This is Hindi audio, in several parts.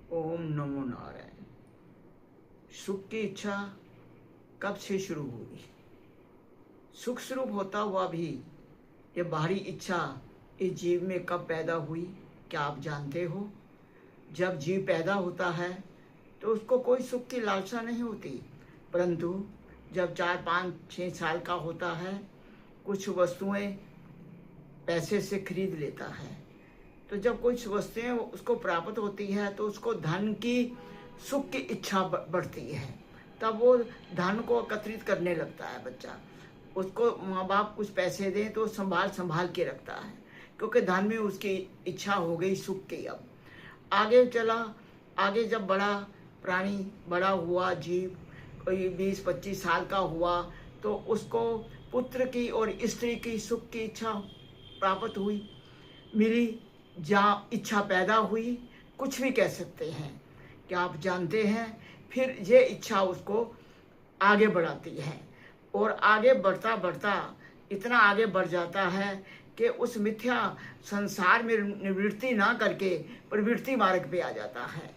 ओम नमो नारायण। सुख की इच्छा कब से शुरू हुई? सुख स्वरूप होता हुआ भी ये बाहरी इच्छा इस जीव में कब पैदा हुई, क्या आप जानते हो? जब जीव पैदा होता है तो उसको कोई सुख की लालसा नहीं होती, परंतु जब 4, 5, 6 साल का होता है कुछ वस्तुएं पैसे से खरीद लेता है। तो जब कुछ वस्तुएं उसको प्राप्त होती है तो उसको धन की, सुख की इच्छा बढ़ती है। तब वो धन को एकत्रित करने लगता है बच्चा। उसको माँ बाप कुछ पैसे दें तो संभाल संभाल के रखता है, क्योंकि धन में उसकी इच्छा हो गई सुख की। अब आगे चला, आगे जब बड़ा प्राणी बड़ा हुआ, जीव कोई 20, 25 साल का हुआ तो उसको पुत्र की और स्त्री की सुख की इच्छा प्राप्त हुई, मिली, जहाँ इच्छा पैदा हुई, कुछ भी कह सकते हैं। क्या आप जानते हैं? फिर ये इच्छा उसको आगे बढ़ाती है और आगे बढ़ता बढ़ता इतना आगे बढ़ जाता है कि उस मिथ्या संसार में निवृत्ति ना करके प्रवृत्ति मार्ग पे आ जाता है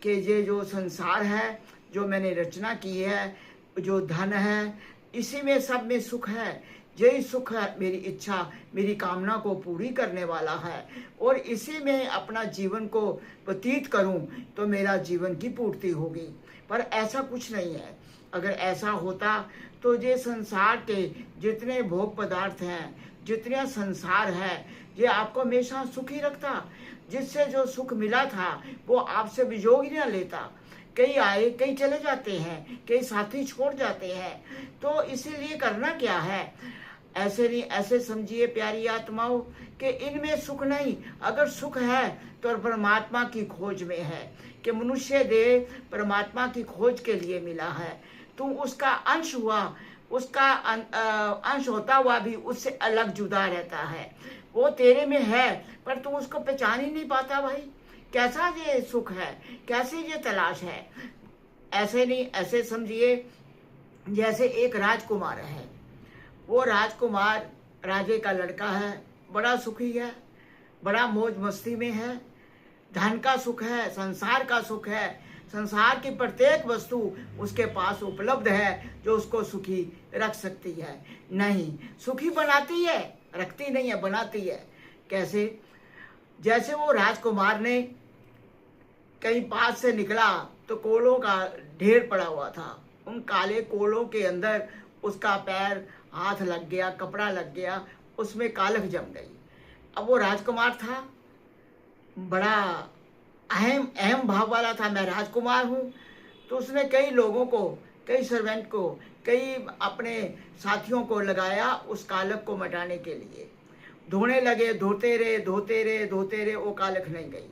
कि ये जो संसार है, जो मैंने रचना की है, जो धन है, इसी में सब में सुख है। यही सुख है, मेरी इच्छा, मेरी कामना को पूरी करने वाला है और इसी में अपना जीवन को व्यतीत करूं तो मेरा जीवन की पूर्ति होगी। पर ऐसा कुछ नहीं है। अगर ऐसा होता तो ये संसार के जितने भोग पदार्थ हैं, जितने संसार है, ये आपको हमेशा सुखी रखता। जिससे जो सुख मिला था वो आपसे वियोग ही न लेता। कई आए, कई चले जाते हैं, कई साथी छोड़ जाते हैं। तो इसीलिए करना क्या है? ऐसे नहीं, ऐसे समझिए प्यारी आत्माओं कि इनमें सुख नहीं। अगर सुख है तो परमात्मा की खोज में है कि मनुष्य देह परमात्मा की खोज के लिए मिला है। तू उसका अंश हुआ, उसका अंश होता हुआ भी उससे अलग जुदा रहता है। वो तेरे में है पर तू उसको पहचान ही नहीं पाता। भाई कैसा ये सुख है, कैसे ये तलाश है? ऐसे नहीं, ऐसे समझिए जैसे एक राजकुमार है। वो राजकुमार राजे का लड़का है, बड़ा सुखी है, बड़ा मौज मस्ती में है, धन का सुख है, संसार का सुख है, संसार की प्रत्येक वस्तु उसके पास उपलब्ध है जो उसको सुखी रख सकती है। नहीं, सुखी बनाती है, रखती नहीं है, बनाती है। कैसे? जैसे वो राजकुमार ने कहीं पास से निकला तो कोलों का ढेर पड़ा हुआ था। उन काले कोलों के अंदर उसका पैर, हाथ लग गया, कपड़ा लग गया, उसमें कालख जम गई। अब वो राजकुमार था, बड़ा अहम भाव वाला था, मैं राजकुमार हूँ। तो उसने कई लोगों को, कई सर्वेंट को, कई अपने साथियों को लगाया उस कालख को मिटाने के लिए। धोने लगे, धोते रहे, धोते रहे, धोते रहे, वो कालख नहीं गई।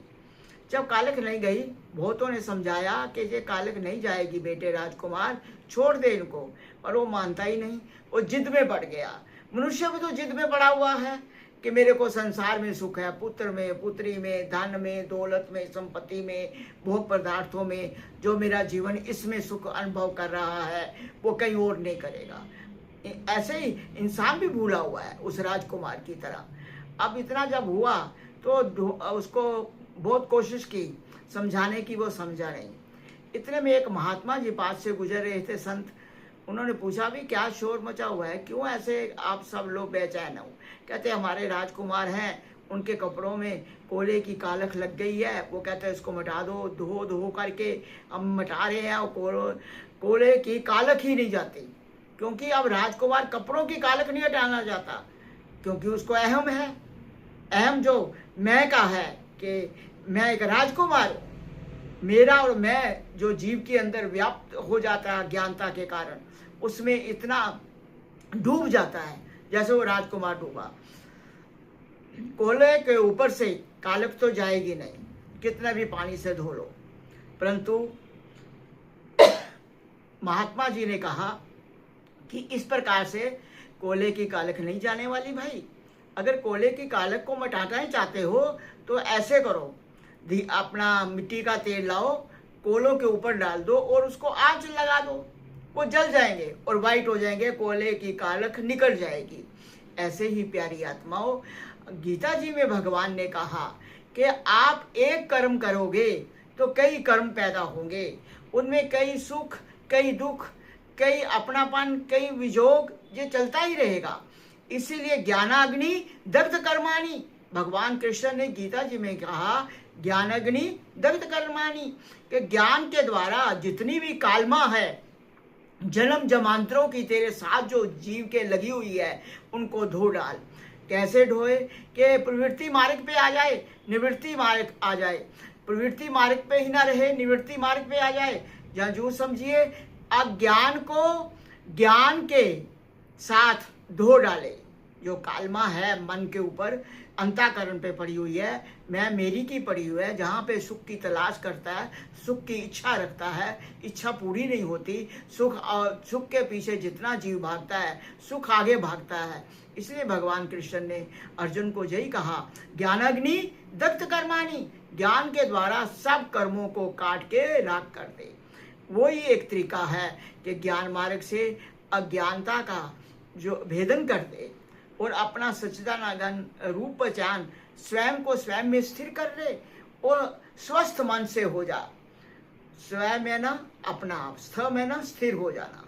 जब कालख नहीं गई, बहुतों ने समझाया कि ये कालख नहीं जाएगी बेटे राजकुमार, छोड़ दे इनको, पर वो मानता ही नहीं। वो जिद में बढ़ गया। मनुष्य भी तो जिद में पड़ा हुआ है कि मेरे को संसार में सुख है, पुत्र में, पुत्री में, धन में, दौलत में, संपत्ति में, भोग पदार्थों में। जो मेरा जीवन इसमें सुख अनुभव कर रहा है वो कहीं और नहीं करेगा। ऐसे ही इंसान भी भूला हुआ है उस राजकुमार की तरह। अब इतना जब हुआ तो उसको बहुत कोशिश की समझाने की, वो समझा नहीं। इतने में एक महात्मा जी पास से गुजर रहे थे, संत। उन्होंने पूछा भी क्या शोर मचा हुआ है, क्यों ऐसे आप सब लोग बेचैन हो? कहते हमारे राजकुमार हैं, उनके कपड़ों में कोले की कालख लग गई है, वो कहते हैं इसको मिटा दो। धो धो करके हम मिटा रहे हैं, कोले की कालख ही नहीं जाती। क्योंकि अब राजकुमार कपड़ों की कालख नहीं हटाना चाहता, क्योंकि उसको अहम है। अहम जो मैं का है कि मैं एक राजकुमार हूँ। मेरा और मैं जो जीव के अंदर व्याप्त हो जाता है ज्ञानता के कारण, उसमें इतना डूब जाता है जैसे वो राजकुमार डूबा। कोले के ऊपर से कालख तो जाएगी नहीं, कितना भी पानी से धो लो। परंतु महात्मा जी ने कहा कि इस प्रकार से कोले की कालख नहीं जाने वाली। भाई अगर कोले की कालख को मिटाना ही चाहते हो तो ऐसे करो, अपना मिट्टी का तेल लाओ, कोलों के ऊपर डाल दो और उसको आग लगा दो, वो जल जाएंगे और वाइट हो जाएंगे, कोले की कालख निकल जाएगी। ऐसे ही प्यारी आत्माओं, गीता जी में भगवान ने कहा कि आप एक कर्म करोगे तो कई कर्म पैदा होंगे, उनमें कई सुख, कई दुख, कई अपनापन, कई वियोग, ये चलता ही रहेगा। इसीलिए ज्ञानाग्नि दग्ध कर्माणि, भगवान कृष्ण ने गीता जी में कहा ज्ञानाग्नि दग्ध कर्माणि, कि ज्ञान के द्वारा जितनी भी कालमा है, जन्म जमांतरों की तेरे साथ जो जीव के लगी हुई है, उनको धो डाल। कैसे ढोए? कि प्रवृत्ति मार्ग पे आ जाए, निवृत्ति मार्ग आ जाए, प्रवृत्ति मार्ग पे ही ना रहे, निवृत्ति मार्ग पे आ जाए। या जो समझिए अज्ञान को ज्ञान के साथ धो डाले। जो कालमा है मन के ऊपर, अंतःकरण पे पड़ी हुई है, मैं मेरी की पड़ी हुई है, जहाँ पे सुख की तलाश करता है, सुख की इच्छा रखता है, इच्छा पूरी नहीं होती, सुख के पीछे जितना जीव भागता है, सुख आगे भागता है। इसलिए भगवान कृष्ण ने अर्जुन को यही कहा ज्ञानाग्नि दग्ध कर्माणि, ज्ञान के द्वारा सब कर्मों को काट के राख कर दे। वो ही एक तरीका है कि ज्ञान मार्ग से अज्ञानता का जो भेदन कर दे और अपना सच्चिदानंद रूप पहचान स्वयं को स्वयं में स्थिर कर ले और स्वस्थ मन से हो जा। स्वयं में ना अपना आप, स्थ में ना स्थिर हो जाना,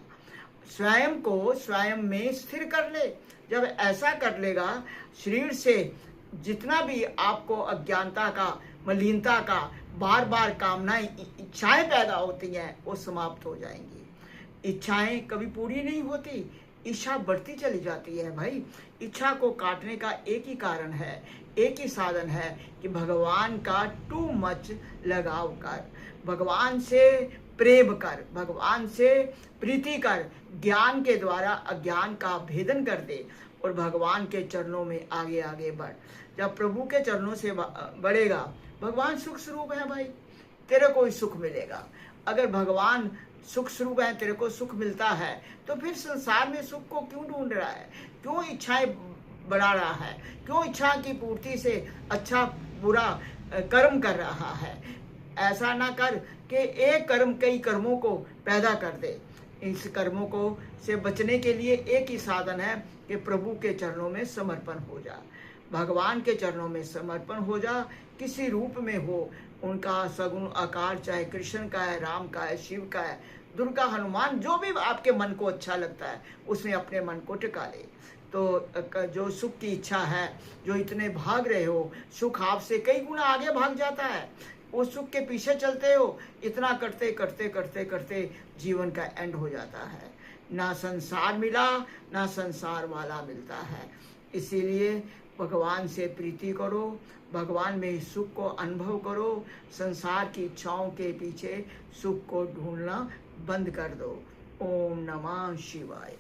स्वयं को स्वयं में स्थिर कर ले। जब ऐसा कर लेगा, शरीर से जितना भी आपको अज्ञानता का, मलिनता का, बार बार कामनाएं, इच्छाएं पैदा होती हैं, वो समाप्त हो जाएंगी। इच्छाएं कभी पूरी नहीं होती, इच्छा बढ़ती चली जाती है। भाई, इच्छा को काटने का एक ही कारण है, एक ही साधन है कि भगवान का टू मच लगाव कर, भगवान से प्रेम कर, भगवान से प्रीति कर, ज्ञान के द्वारा अज्ञान का भेदन कर दे और भगवान के चरणों में आगे आगे बढ़। जब प्रभु के चरणों से बढ़ेगा, भगवान सुख स्वरूप है भाई, तेरे को ही सुख मिलेगा। अगर भगवान सुख स्वरूप है, तेरे को सुख मिलता है, तो फिर संसार में सुख को क्यों ढूंढ रहा है? क्यों इच्छाएं बढ़ा रहा है? क्यों इच्छा की पूर्ति से अच्छा बुरा कर्म कर रहा है? ऐसा ना कर कि एक कर्म कई कर्मों को पैदा कर दे। इस कर्मों को से बचने के लिए एक ही साधन है कि प्रभु के चरणों में समर्पण हो जा, भगवान के चरणों में समर्पण हो जा। किसी रूप में हो, उनका सगुण आकार, चाहे कृष्ण का है, राम का है, शिव का है, दुर्गा, हनुमान, जो भी आपके मन को अच्छा लगता है, उसमें अपने मन को टिका ले। तो जो सुख की इच्छा है, जो इतने भाग रहे हो, सुख आपसे कई गुना आगे भाग जाता है, उस सुख के पीछे चलते हो, इतना करते करते करते करते जीवन का एंड हो जाता है। ना संसार मिला, ना संसार वाला मिलता है। इसीलिए भगवान से प्रीति करो, भगवान में सुख को अनुभव करो, संसार की इच्छाओं के पीछे सुख को ढूंढना बंद कर दो। ओम नमः शिवाय।